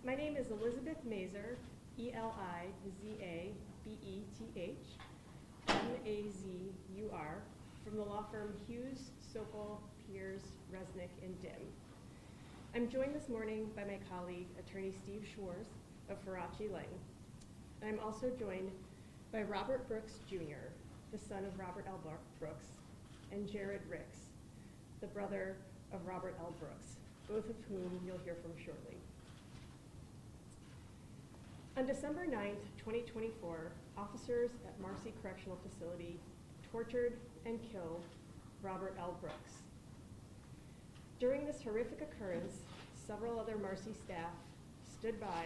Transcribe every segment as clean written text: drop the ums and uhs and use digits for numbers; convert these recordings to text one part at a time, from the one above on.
My name is Elizabeth Mazur, Elizabeth, Mazur, from the law firm Hughes, Sokol, Piers, Resnick, and Dim. I'm joined this morning by my colleague, attorney Steve Schwartz of Faraci Lang. And I'm also joined by Robert Brooks, Jr., the son of Robert L. Brooks, and Jared Ricks, the brother of Robert L. Brooks, both of whom you'll hear from shortly. On December 9th, 2024, officers at Marcy Correctional Facility tortured and killed Robert L. Brooks. During this horrific occurrence, several other Marcy staff stood by,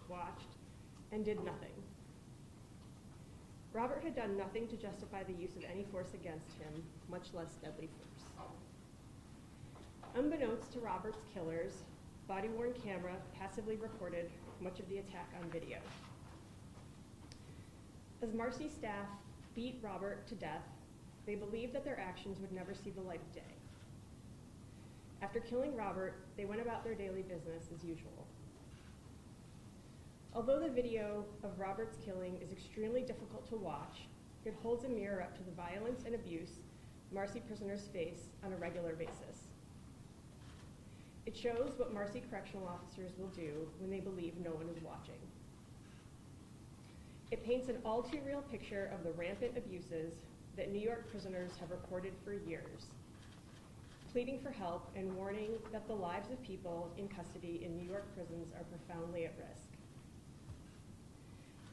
watched, and did nothing. Robert had done nothing to justify the use of any force against him, much less deadly force. Unbeknownst to Robert's killers, body-worn camera passively recorded much of the attack on video. As Marcy staff beat Robert to death, they believed that their actions would never see the light of day. After killing Robert, they went about their daily business as usual. Although the video of Robert's killing is extremely difficult to watch, it holds a mirror up to the violence and abuse Marcy prisoners face on a regular basis. It shows what Marcy correctional officers will do when they believe no one is watching. It paints an all too real picture of the rampant abuses that New York prisoners have reported for years, pleading for help and warning that the lives of people in custody in New York prisons are profoundly at risk.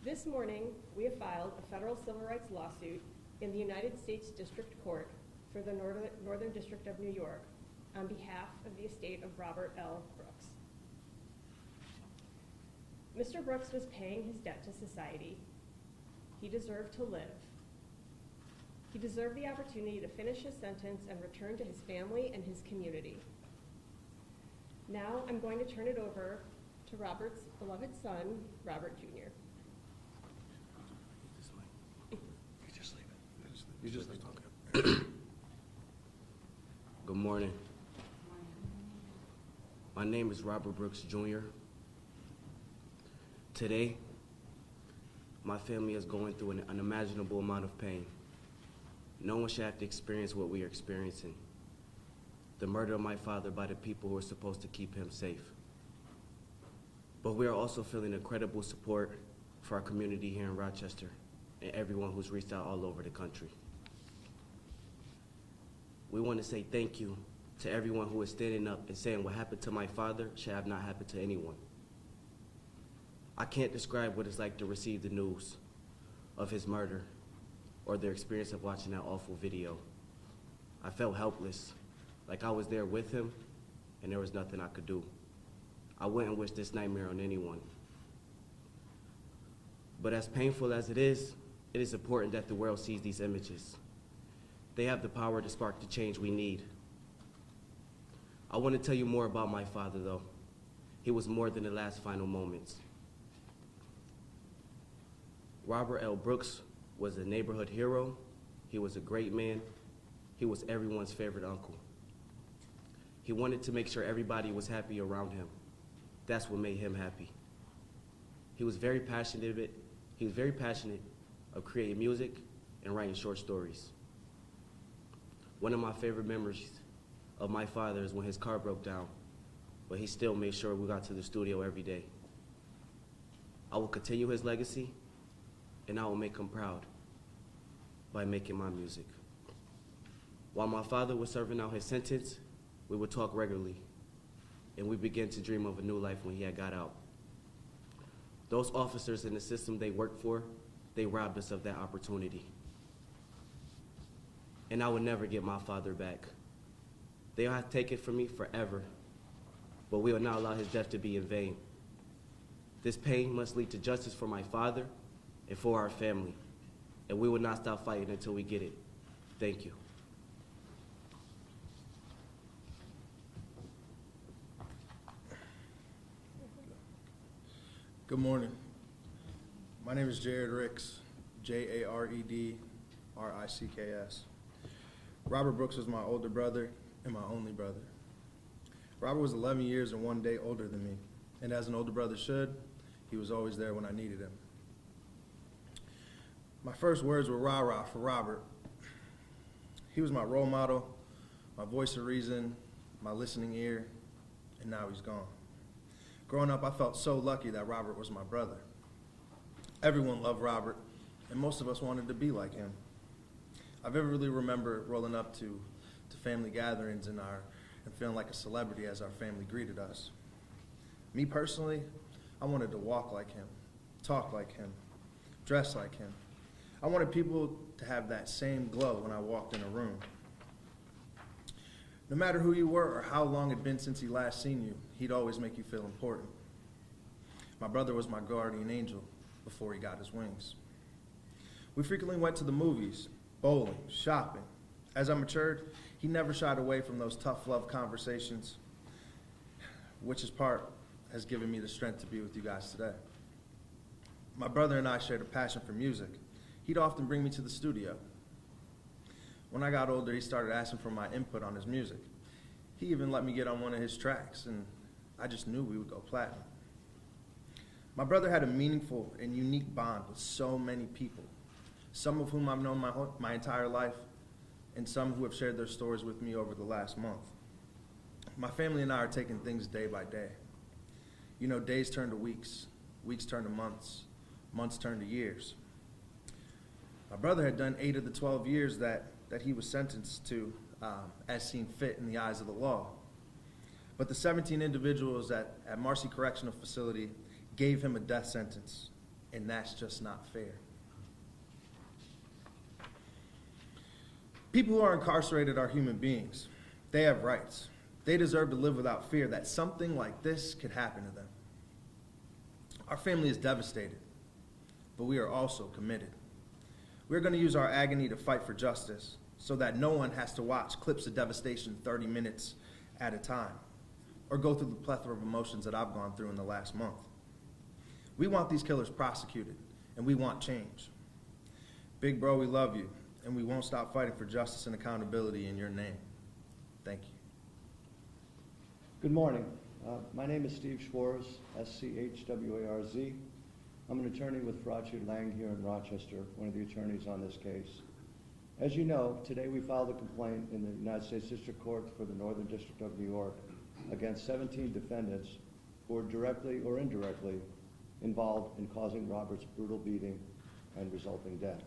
This morning, we have filed a federal civil rights lawsuit in the United States District Court for the Northern District of New York on behalf of the estate of Robert L. Brooks. Mr. Brooks was paying his debt to society. He deserved to live. He deserved the opportunity to finish his sentence and return to his family and his community. Now I'm going to turn it over to Robert's beloved son, Robert Jr. You just leave it. You just leave it. Okay. Good morning. My name is Robert Brooks, Jr. Today, my family is going through an unimaginable amount of pain. No one should have to experience what we are experiencing. The murder of my father by the people who are supposed to keep him safe. But we are also feeling incredible support for our community here in Rochester and everyone who's reached out all over the country. We want to say thank you to everyone who is standing up and saying what happened to my father should have not happened to anyone. I can't describe what it's like to receive the news of his murder or the experience of watching that awful video. I felt helpless, like I was there with him and there was nothing I could do. I wouldn't wish this nightmare on anyone. But as painful as it is important that the world sees these images. They have the power to spark the change we need. I want to tell you more about my father, though. He was more than the last final moments. Robert L. Brooks was a neighborhood hero. He was a great man. He was everyone's favorite uncle. He wanted to make sure everybody was happy around him. That's what made him happy. He was very passionate of creating music and writing short stories. One of my favorite memories of my father is when his car broke down, but he still made sure we got to the studio every day. I will continue his legacy, and I will make him proud by making my music. While my father was serving out his sentence, we would talk regularly, and we began to dream of a new life when he had got out. Those officers in the system they worked for, they robbed us of that opportunity. And I would never get my father back. They'll have to take it from me forever, but we will not allow his death to be in vain. This pain must lead to justice for my father and for our family, and we will not stop fighting until we get it. Thank you. Good morning. My name is Jared Ricks, Jaredricks. Robert Brooks was my older brother and my only brother. Robert was 11 years and 1 day older than me. And as an older brother should, he was always there when I needed him. My first words were rah-rah for Robert. He was my role model, my voice of reason, my listening ear, and now he's gone. Growing up, I felt so lucky that Robert was my brother. Everyone loved Robert, and most of us wanted to be like him. I vividly remember rolling up to family gatherings and feeling like a celebrity as our family greeted us. Me personally, I wanted to walk like him, talk like him, dress like him. I wanted people to have that same glow when I walked in a room. No matter who you were or how long it had been since he last seen you, he'd always make you feel important. My brother was my guardian angel before he got his wings. We frequently went to the movies, bowling, shopping. As I matured, he never shied away from those tough love conversations, which is part has given me the strength to be with you guys today. My brother and I shared a passion for music. He'd often bring me to the studio. When I got older, he started asking for my input on his music. He even let me get on one of his tracks, and I just knew we would go platinum. My brother had a meaningful and unique bond with so many people, some of whom I've known my entire life, and some who have shared their stories with me over the last month. My family and I are taking things day by day. You know, days turn to weeks, weeks turn to months, months turn to years. My brother had done 8 of the 12 years that he was sentenced to as seen fit in the eyes of the law. But the 17 individuals at Marcy Correctional Facility gave him a death sentence, and that's just not fair. People who are incarcerated are human beings. They have rights. They deserve to live without fear that something like this could happen to them. Our family is devastated, but we are also committed. We're going to use our agony to fight for justice so that no one has to watch clips of devastation 30 minutes at a time or go through the plethora of emotions that I've gone through in the last month. We want these killers prosecuted, and we want change. Big bro, we love you, and we won't stop fighting for justice and accountability in your name. Thank you. Good morning. My name is Steve Schwarz, S-C-H-W-A-R-Z. I'm an attorney with Faraci Lang here in Rochester, one of the attorneys on this case. As you know, today we filed a complaint in the United States District Court for the Northern District of New York against 17 defendants who were directly or indirectly involved in causing Robert's brutal beating and resulting death.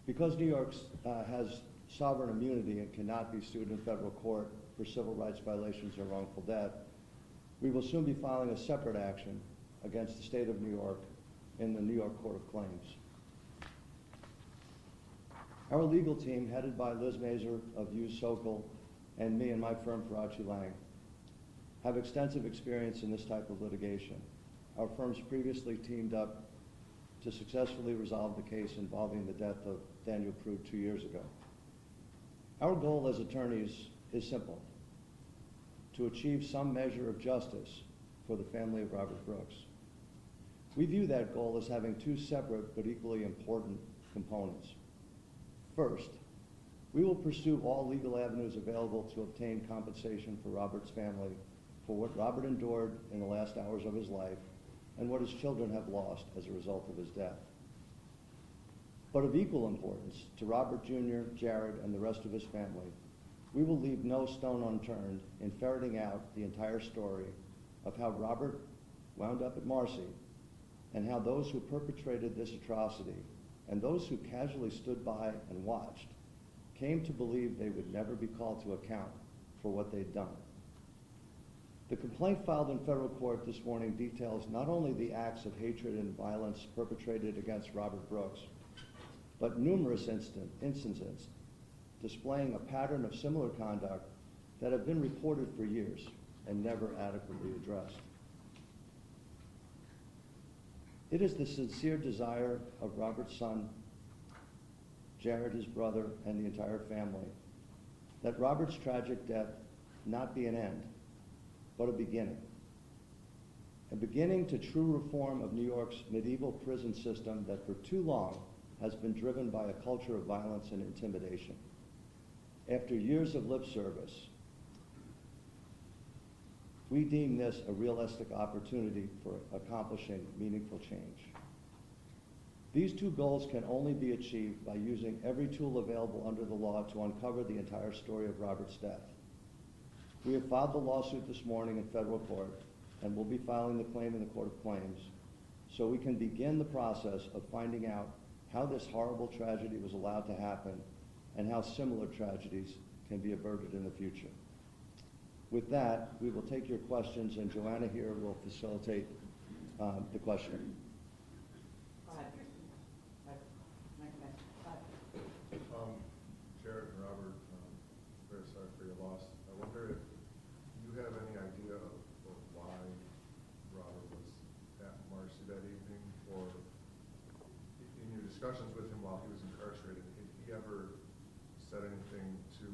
Because New York has sovereign immunity and cannot be sued in federal court for civil rights violations or wrongful death, we will soon be filing a separate action against the state of New York in the New York Court of Claims. Our legal team, headed by Liz Mazur of Hughes Sokol and me and my firm, Faraci Lang, have extensive experience in this type of litigation. Our firms previously teamed up to successfully resolve the case involving the death of Daniel Krug 2 years ago. Our goal as attorneys is simple: to achieve some measure of justice for the family of Robert Brooks. We view that goal as having two separate but equally important components. First, we will pursue all legal avenues available to obtain compensation for Robert's family for what Robert endured in the last hours of his life and what his children have lost as a result of his death. But of equal importance to Robert Jr., Jared, and the rest of his family, we will leave no stone unturned in ferreting out the entire story of how Robert wound up at Marcy and how those who perpetrated this atrocity and those who casually stood by and watched came to believe they would never be called to account for what they'd done. The complaint filed in federal court this morning details not only the acts of hatred and violence perpetrated against Robert Brooks, but numerous instances displaying a pattern of similar conduct that have been reported for years and never adequately addressed. It is the sincere desire of Robert's son, Jared, his brother, and the entire family, that Robert's tragic death not be an end, but a beginning to true reform of New York's medieval prison system that for too long has been driven by a culture of violence and intimidation. After years of lip service, We deem this a realistic opportunity for accomplishing meaningful change. These two goals can only be achieved by using every tool available under the law to uncover the entire story of Robert's death. We have filed the lawsuit this morning in federal court, and will be filing the claim in the Court of Claims, so we can begin the process of finding out how this horrible tragedy was allowed to happen and how similar tragedies can be averted in the future. With that, we will take your questions, and Joanna here will facilitate the questioning. Jared and Robert, very sorry for your loss. I wonder if you have any idea of why Robert was at Marcy that evening, or in your discussions with him while he was incarcerated, had he ever said anything to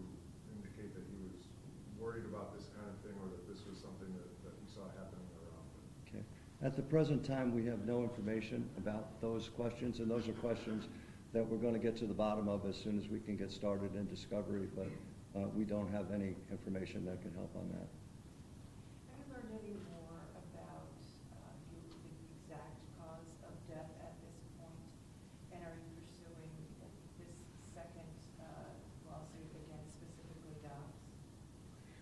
indicate that he was worried about this kind of thing, or that this was something that he saw happening around him? Okay. At the present time, we have no information about those questions, and those are questions that we're going to get to the bottom of as soon as we can get started in discovery, but we don't have any information that can help on that. Have you learned any more about the exact cause of death at this point? And are you pursuing this second lawsuit against specifically docs?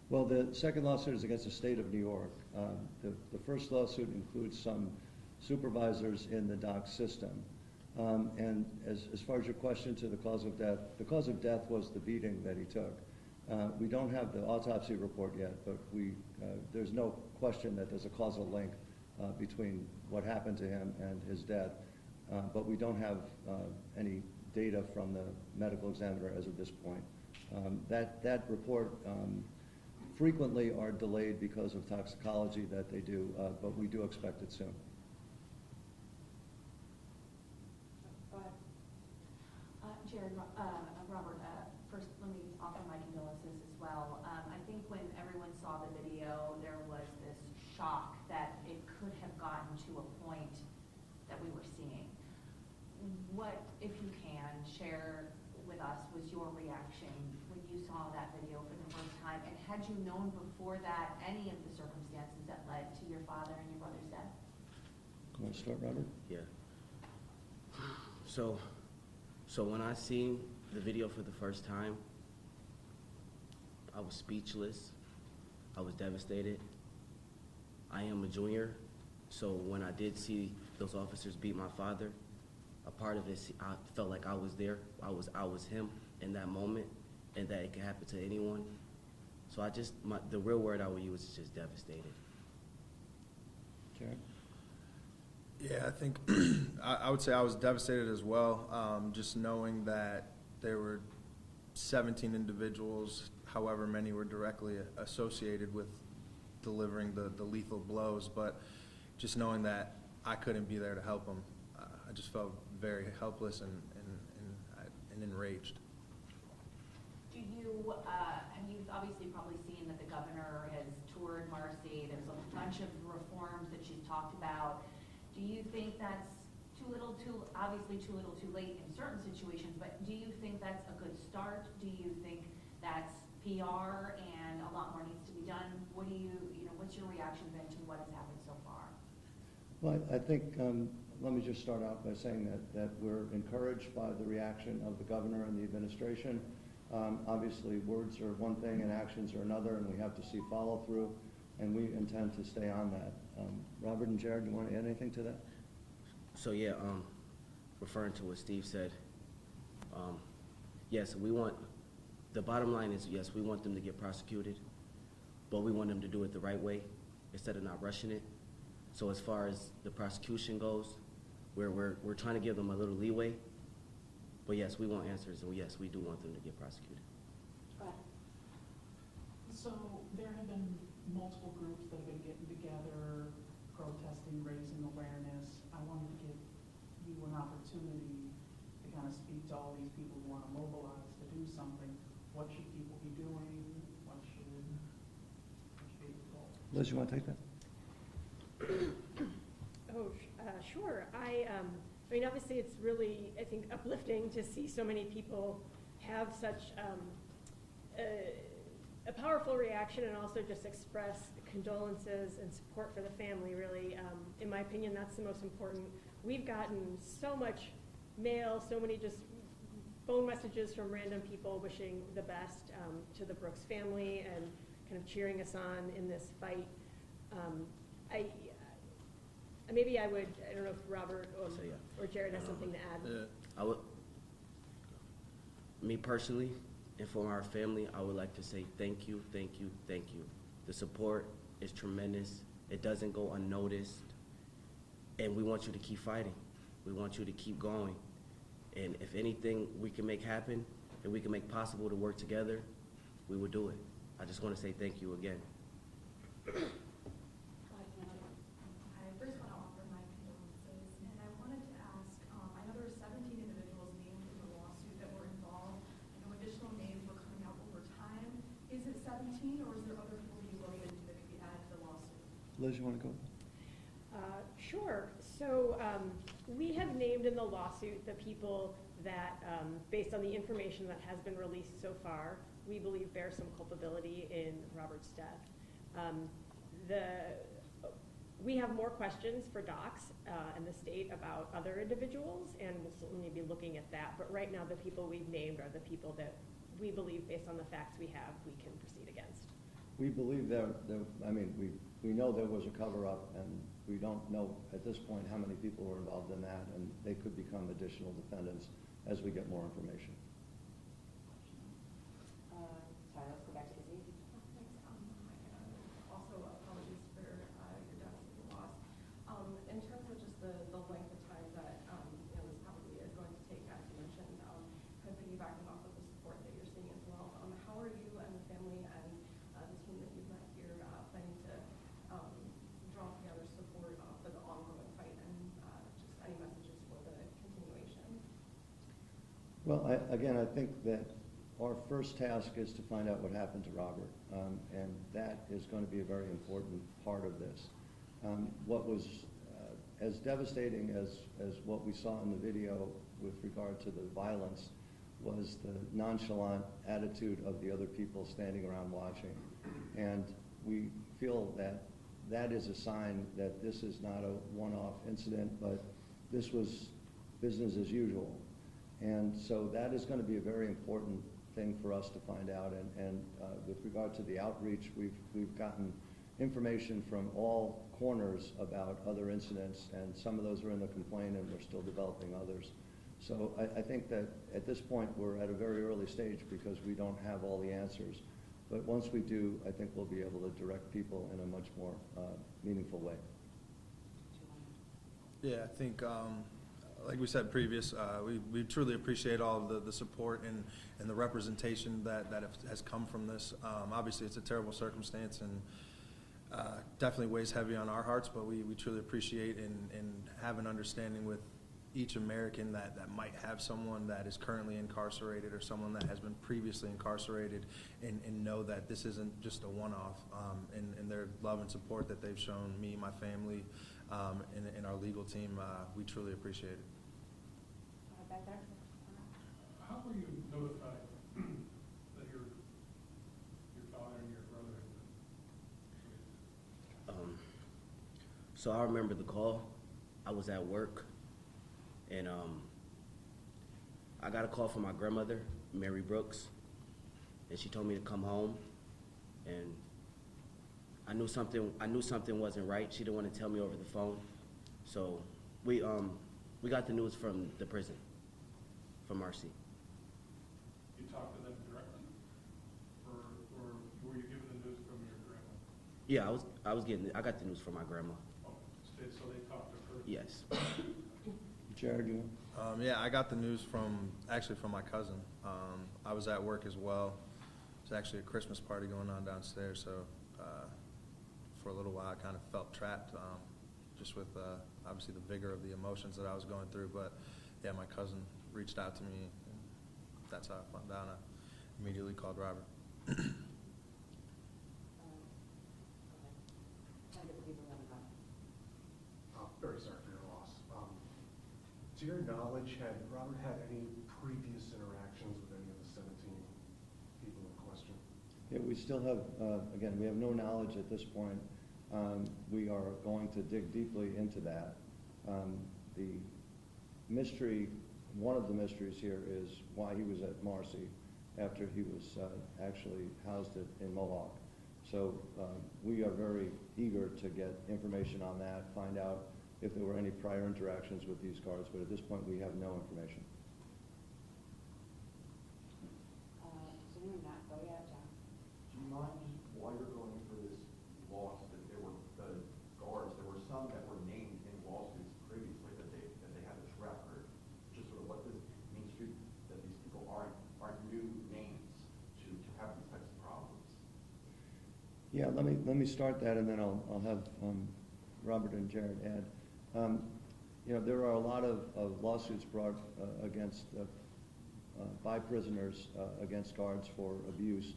Well, the second lawsuit is against the state of New York. The first lawsuit includes some supervisors in the dock system. And as far as your question to the cause of death was the beating that he took. We don't have the autopsy report yet, but there's no question that there's a causal link between what happened to him and his death. But we don't have any data from the medical examiner as of this point. That report frequently are delayed because of toxicology that they do, but we do expect it soon. Jared, Robert, first let me offer my condolences as well. I think when everyone saw the video, there was this shock that it could have gotten to a point that we were seeing. What, if you can, share with us was your reaction when you saw that video for the first time, and had you known before that any of the circumstances that led to your father and your brother's death? You want to start, Robert? Yeah. So when I seen the video for the first time, I was speechless. I was devastated. I am a junior, so when I did see those officers beat my father, a part of this, I felt like I was there. I was him in that moment, and that it could happen to anyone. So the real word I would use is just devastated. Jared? Yeah, I think I would say I was devastated as well, just knowing that there were 17 individuals, however many were directly associated with delivering the lethal blows, but just knowing that I couldn't be there to help them, I just felt very helpless and enraged. Do you, you've obviously probably seen that the governor has toured Marcy. There's a bunch of reforms that she's talked about. Do you think that's too little, too late in certain situations, but do you think that's a good start? Do you think that's PR and a lot more needs to be done? What do what's your reaction then to what has happened so far? Well, I think, let me just start out by saying that we're encouraged by the reaction of the governor and the administration. Obviously, words are one thing and actions are another, and we have to see follow through, and we intend to stay on that. Robert and Jared, you want to add anything to that? So yeah, referring to what Steve said, yes, the bottom line is, yes, we want them to get prosecuted, but we want them to do it the right way instead of not rushing it. So as far as the prosecution goes, we're trying to give them a little leeway, but yes, we want answers, and yes, we do want them to get prosecuted. So there have been multiple groups that have been getting together, protesting, raising awareness. I wanted to give you an opportunity to kind of speak to all these people who want to mobilize to do something. What should people be doing? What should be the goal? Liz, you want to take that? Sure. I mean, obviously, it's really, I think, uplifting to see so many people have such a powerful reaction, and also just express condolences and support for the family, really. In my opinion, that's the most important. We've gotten so much mail, so many just phone messages from random people wishing the best to the Brooks family and kind of cheering us on in this fight. Maybe I would, I don't know if Robert or Jared has something to add. I would, me personally, and for our family, I would like to say thank you, thank you, thank you. The support is tremendous. It doesn't go unnoticed. And we want you to keep fighting. We want you to keep going. And if anything we can make happen and we can make possible to work together, we will do it. I just want to say thank you again. I first want to offer my condolences, and I wanted to ask, I know there were 17 individuals named in the lawsuit that were involved. I know additional names were coming out over time. Is it 17, or is there other people you wrote into that could be added to the lawsuit? Liz, you want to go? Sure. So we have named in the lawsuit the people that, based on the information that has been released so far, we believe bear some culpability in Robert's death. We have more questions for docs and the state about other individuals, and we'll certainly be looking at that. But right now, the people we've named are the people that we believe, based on the facts we have, we can proceed against. We believe I mean, we know there was a cover-up, and we don't know at this point how many people were involved in that, and they could become additional defendants as we get more information. Sorry, let's go back to Izzy. Thanks. Also, apologies for your death and loss. In terms of just the length of time that this probably is going to take, as you mentioned, kind of piggybacking off of the support that you're seeing as well. How are you and the family and the team that you've met here planning to draw together support for the ongoing fight, and just any messages for the continuation? Well, again, I think that our first task is to find out what happened to Robert, and that is going to be a very important part of this. What was as devastating as what we saw in the video with regard to the violence was the nonchalant attitude of the other people standing around watching. And we feel that that is a sign that this is not a one-off incident, but this was business as usual. And so that is going to be a very important thing for us to find out. And with regard to the outreach, we've gotten information from all corners about other incidents, and some of those are in the complaint, and we're still developing others. So I think that at this point we're at a very early stage because we don't have all the answers. But once we do, I think we'll be able to direct people in a much more meaningful way. Yeah, I think, like we said previous, we truly appreciate all of the support and the representation that has come from this. Obviously, it's a terrible circumstance, and definitely weighs heavy on our hearts, but we truly appreciate and have an understanding with each American that might have someone that is currently incarcerated or someone that has been previously incarcerated, and know that this isn't just a one-off, and their love and support that they've shown me, my family, and our legal team, we truly appreciate it. Back there. How were you notified that your father and your brother had been? So I remember the call. I was at work, and I got a call from my grandmother, Mary Brooks, and she told me to come home, and I knew something wasn't right. She didn't want to tell me over the phone, so we got the news from the prison, from Marcy. You talked to them directly, or were you given the news from your grandma? Yeah, I got the news from my grandma. Oh, so they talked to her? Yes. Jared, you? Yeah, I got the news actually from my cousin. I was at work as well. There's actually a Christmas party going on downstairs, so for a little while I kind of felt trapped, just with obviously the vigor of the emotions that I was going through. But yeah, my cousin reached out to me, and that's how I found out. I immediately called Robert. Very sorry for your loss. To your knowledge, had Robert had any previous interactions with any of the 17 people in question? It we still have, again, we have no knowledge at this point. We are going to dig deeply into that. The mystery, one of the mysteries here is why he was at Marcy after he was actually housed in Mohawk. So we are very eager to get information on that, find out if there were any prior interactions with these guards, but at this point we have no information. Assuming that, go ahead, John. Do you mind just while you're going for this loss that there were the guards, there were some that were named in lawsuits previously that they had this record, just sort of what this means to that these people aren't new names to have these types of problems. Yeah, let me start that, and then I'll have Robert and Jared add. You know, there are a lot of lawsuits brought against by prisoners against guards for abuse,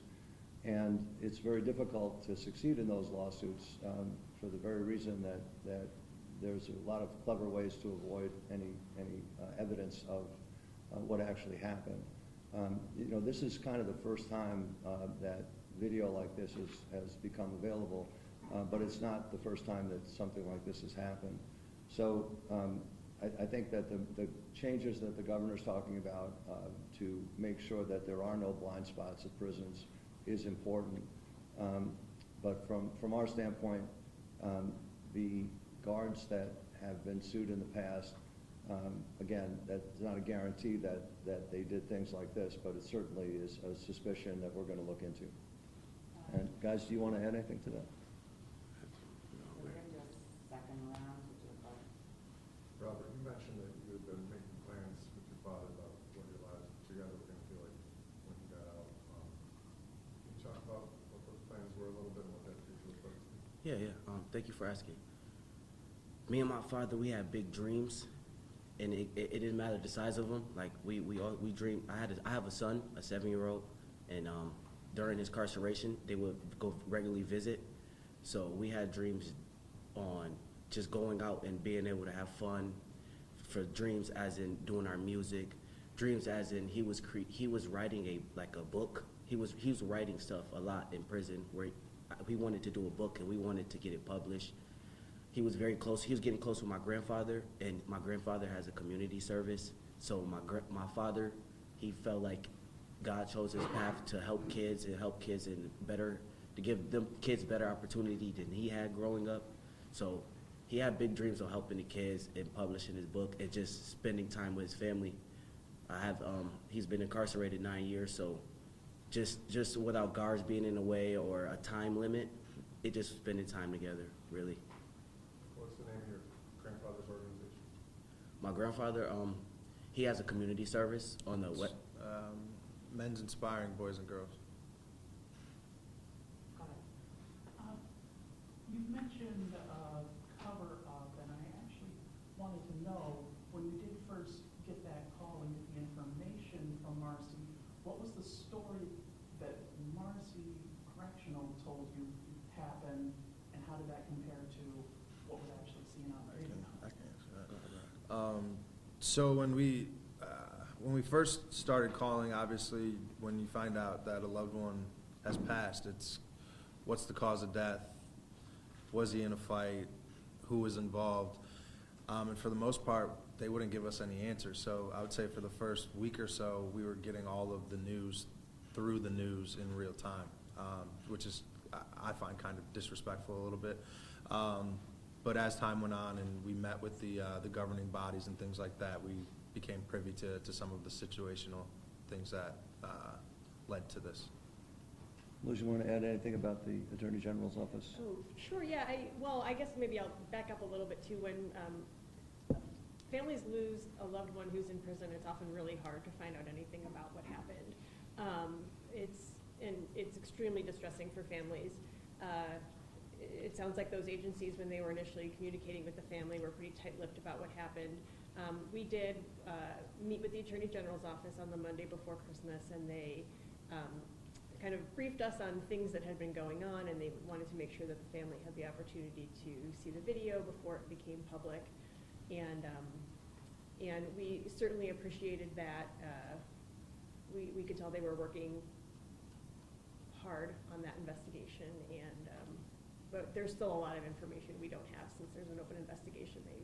and it's very difficult to succeed in those lawsuits for the very reason that there's a lot of clever ways to avoid any evidence of what actually happened. You know, this is kind of the first time that video like this has become available, but it's not the first time that something like this has happened. So I think that the changes that the governor's talking about to make sure that there are no blind spots at prisons is important. But from our standpoint, the guards that have been sued in the past, again, that's not a guarantee that they did things like this, but it certainly is a suspicion that we're going to look into. And guys, do you want to add anything to that? So we're going to do a second round, which is like, Robert, you mentioned that you had been making plans with your father about what your lives together were going to feel like when you got out. Can you talk about what those plans were a little bit and what that future looked like? Yeah. Thank you for asking. Me and my father, we had big dreams, and it didn't matter the size of them. Like we dream. I have a son, a 7-year-old, and during his incarceration, they would go regularly visit. So we had dreams on just going out and being able to have fun. For dreams as in doing our music, dreams as in he was writing a book. He was writing stuff a lot in prison where we wanted to do a book and we wanted to get it published. He was very close. He was getting close with my grandfather, and my grandfather has a community service. So my father, he felt like God chose his path to help kids and to give them kids better opportunity than he had growing up. So he had big dreams of helping the kids and publishing his book and just spending time with his family. He's been incarcerated 9 years, so just without guards being in the way or a time limit, it just spending time together, really. What's the name of your grandfather's organization? My grandfather, he has a community service on the what? Men's Inspiring Boys and Girls. Go ahead. You've mentioned cover-up, and I actually wanted to know, when you did first get that call and get the information from Marcy, what was the story that Marcy Correctional told you happened, and how did that compare to what was actually seen on video? I can answer that. So when we first started calling, obviously, when you find out that a loved one has passed, it's what's the cause of death? Was he in a fight? Who was involved? And for the most part, they wouldn't give us any answers. So I would say for the first week or so, we were getting all of the news through the news in real time, which is, I find, kind of disrespectful a little bit. But as time went on and we met with the governing bodies and things like that, we became privy to some of the situational things that led to this. Liz, you want to add anything about the Attorney General's office? Oh, sure, yeah. I guess maybe I'll back up a little bit too. When families lose a loved one who's in prison, it's often really hard to find out anything about what happened. It's extremely distressing for families. It sounds like those agencies, when they were initially communicating with the family, were pretty tight-lipped about what happened. We did meet with the Attorney General's office on the Monday before Christmas, and they kind of briefed us on things that had been going on, and they wanted to make sure that the family had the opportunity to see the video before it became public. And we certainly appreciated that. We could tell they were working hard on that investigation, and, but there's still a lot of information we don't have since there's an open investigation. They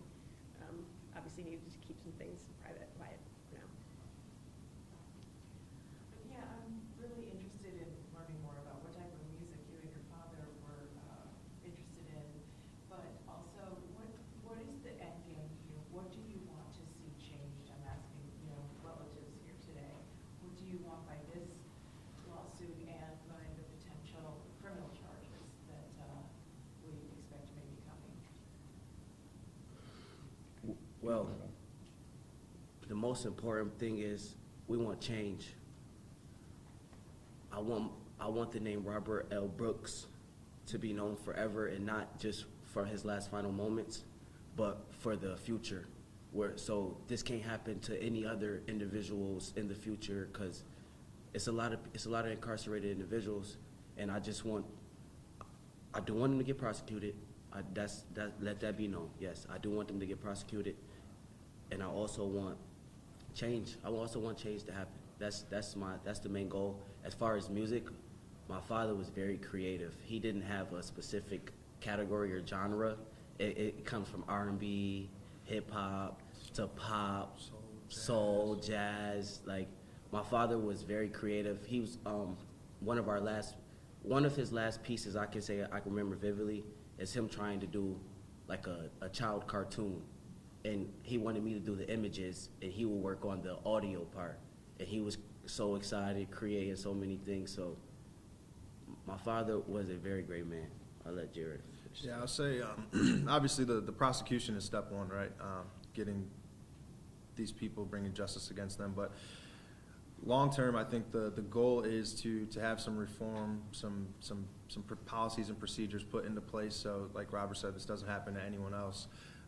obviously needed to keep some things quiet for now. Yeah, I'm really interested in learning more about what type of music you and your father were interested in, but also what is the end game here? What do you want to see changed? I'm asking, relatives here today. What do you want by this lawsuit and by the potential criminal charges that we expect may be coming? Well, the most important thing is we want change. I want the name Robert L. Brooks to be known forever, and not just for his last final moments, but for the future. So this can't happen to any other individuals in the future, because it's a lot of incarcerated individuals, and I do want them to get prosecuted. Let that be known. Yes, I do want them to get prosecuted, and I also want change. I also want change to happen. That's the main goal. As far as music, my father was very creative. He didn't have a specific category or genre. It comes from R&B, hip hop to pop, soul, jazz. Like, my father was very creative. He was one of his last pieces I can remember vividly is him trying to do like a child cartoon, and he wanted me to do the images, and he would work on the audio part, and he was so excited, creating so many things. So my father was a very great man. I'll let Jared finish. Yeah, I'll say, obviously the prosecution is step one, right? Getting these people, bringing justice against them. But long term, I think the goal is to have some reform, some policies and procedures put into place. So, like Robert said, this doesn't happen to anyone else.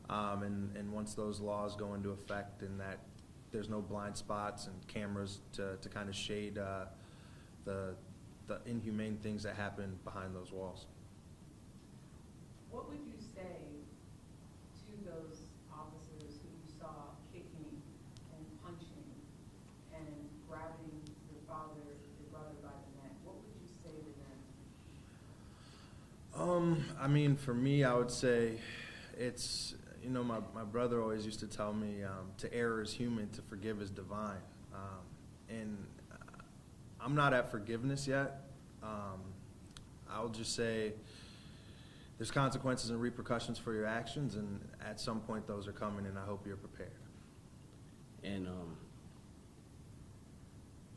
And once those laws go into effect, and that there's no blind spots and cameras to kind of shade the inhumane things that happen behind those walls. What would you say to those officers who you saw kicking and punching and grabbing your brother by the neck? What would you say to them? I mean, for me, I would say it's, my brother always used to tell me, to err is human, to forgive is divine. And I'm not at forgiveness yet. I'll just say there's consequences and repercussions for your actions, and at some point those are coming, and I hope you're prepared. And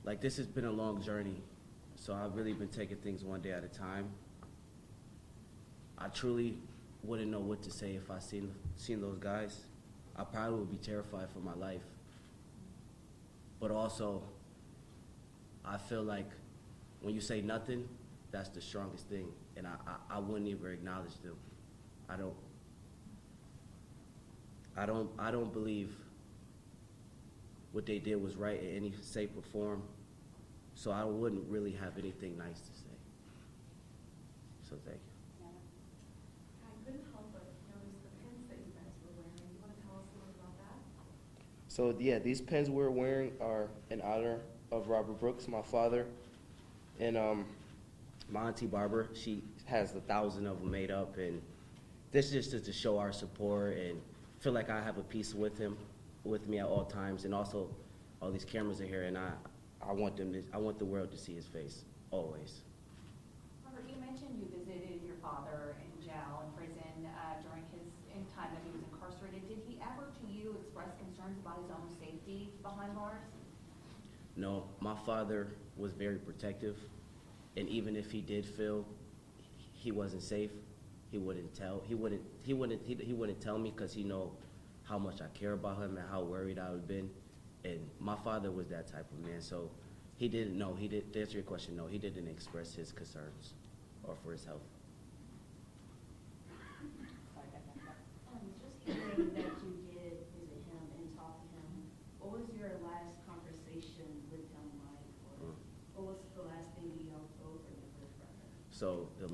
like, this has been a long journey, so I've really been taking things one day at a time. I truly wouldn't know what to say if I seen those guys. I probably would be terrified for my life. But also, I feel like when you say nothing, that's the strongest thing, and I wouldn't even acknowledge them. I don't believe what they did was right in any shape or form, so I wouldn't really have anything nice to say. So thank you. I couldn't help but notice the pins that you guys were wearing. You want to tell us a little about that? So yeah, these pins we're wearing are in honor of Robert Brooks, my father. And My auntie Barbara, she has 1,000 of them made up, and this is just to show our support and feel like I have a piece with me at all times. And also, all these cameras are here, and I want the world to see his face always. Robert, you mentioned you visited your father in jail and prison during his time that he was incarcerated. Did he ever, to you, express concerns about his own safety behind bars? No, my father was very protective, and even if he did feel he wasn't safe, he wouldn't tell me, because he know how much I care about him and how worried I would have been. And my father was that type of man, so to answer your question, no, he didn't express his concerns or for his health. Just hearing that you did visit him and talk to him, what was your last conversation with him like? Or what was the last thing you all told him with his brother? So the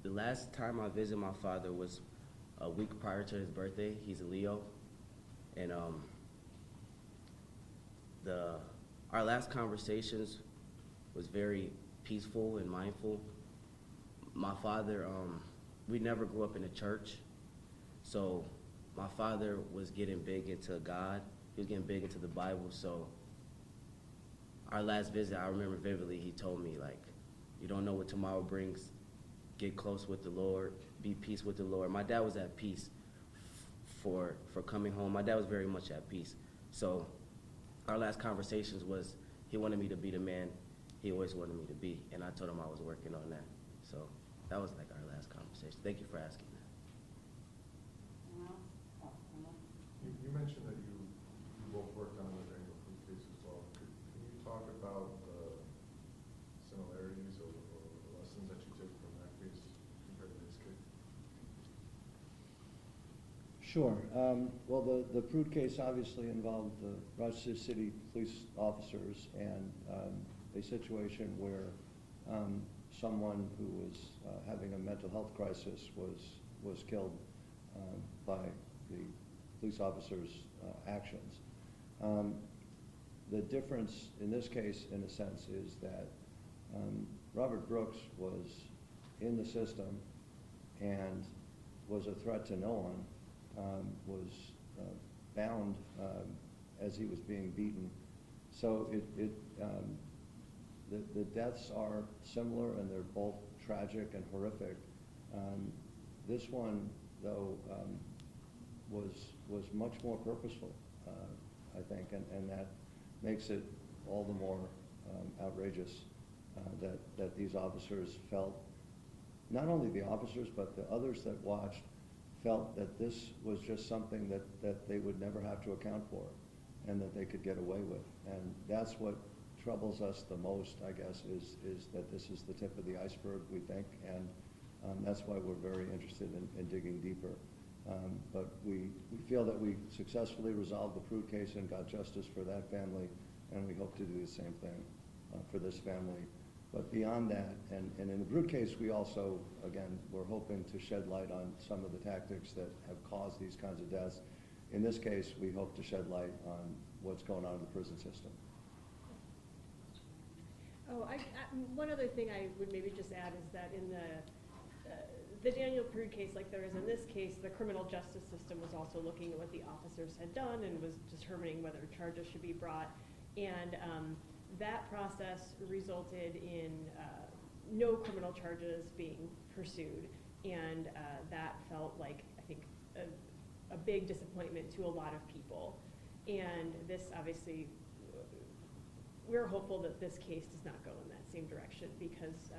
last time I visited my father was a week prior to his birthday. He's a Leo, and our last conversations was very peaceful and mindful. My father, we never grew up in a church, so my father was getting big into God. He was getting big into the Bible, so our last visit, I remember vividly, he told me, like, you don't know what tomorrow brings. Get close with the Lord, be peace with the Lord. My dad was at peace for coming home. My dad was very much at peace. So our last conversations was he wanted me to be the man he always wanted me to be, and I told him I was working on that. So that was like our last conversation. Thank you for asking that. You mentioned that you both worked on the Daniel Proof case as well. Can you talk about the similarities or the lessons that you took from that case compared to this case? Sure. Well, the Prude case obviously involved the Rochester City police officers and a situation where someone who was having a mental health crisis was killed by the police officers' actions. The difference in this case, in a sense, is that Robert Brooks was in the system and was a threat to no one, was bound as he was being beaten. So the deaths are similar and they're both tragic and horrific. This one, though, was much more purposeful, I think, and that makes it all the more outrageous that these officers felt, not only the officers, but the others that watched, felt that this was just something that they would never have to account for and that they could get away with. And that's what troubles us the most, I guess, is that this is the tip of the iceberg, we think, and that's why we're very interested in digging deeper. But we feel that we successfully resolved the Prude case and got justice for that family, and we hope to do the same thing for this family. But beyond that, and in the Prude case, we also, again, we're hoping to shed light on some of the tactics that have caused these kinds of deaths. In this case, we hope to shed light on what's going on in the prison system. Oh, one other thing I would maybe just add is that in the Daniel Prude case, like there is in this case, the criminal justice system was also looking at what the officers had done and was determining whether charges should be brought. And that process resulted in no criminal charges being pursued. And that felt like, I think, a big disappointment to a lot of people. And this obviously, we're hopeful that this case does not go in that same direction, because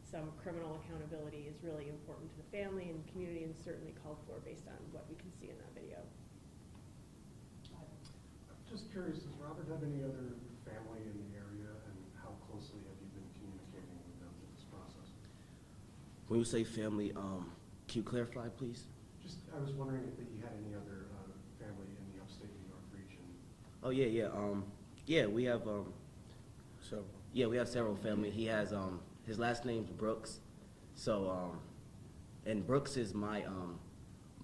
some criminal accountability is really important to the family and community, and certainly called for based on what we can see in that video. Just curious, does Robert have any other family in the area, and how closely have you been communicating with them through this process? When you say family, can you clarify, please? Just, I was wondering if you had any other family in the upstate New York region. Oh yeah, yeah, we have Several. Yeah, we have several family. He has his last name's Brooks, so and Brooks is my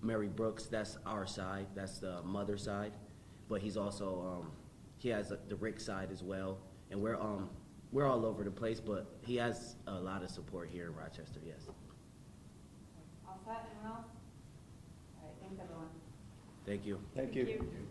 Mary Brooks. That's our side. That's the mother side, but he's also he has the Rick side as well, and we're all over the place. But he has a lot of support here in Rochester. Yes. All set, anyone else? All right, thanks everyone. Thank you. Thank you. Thank you.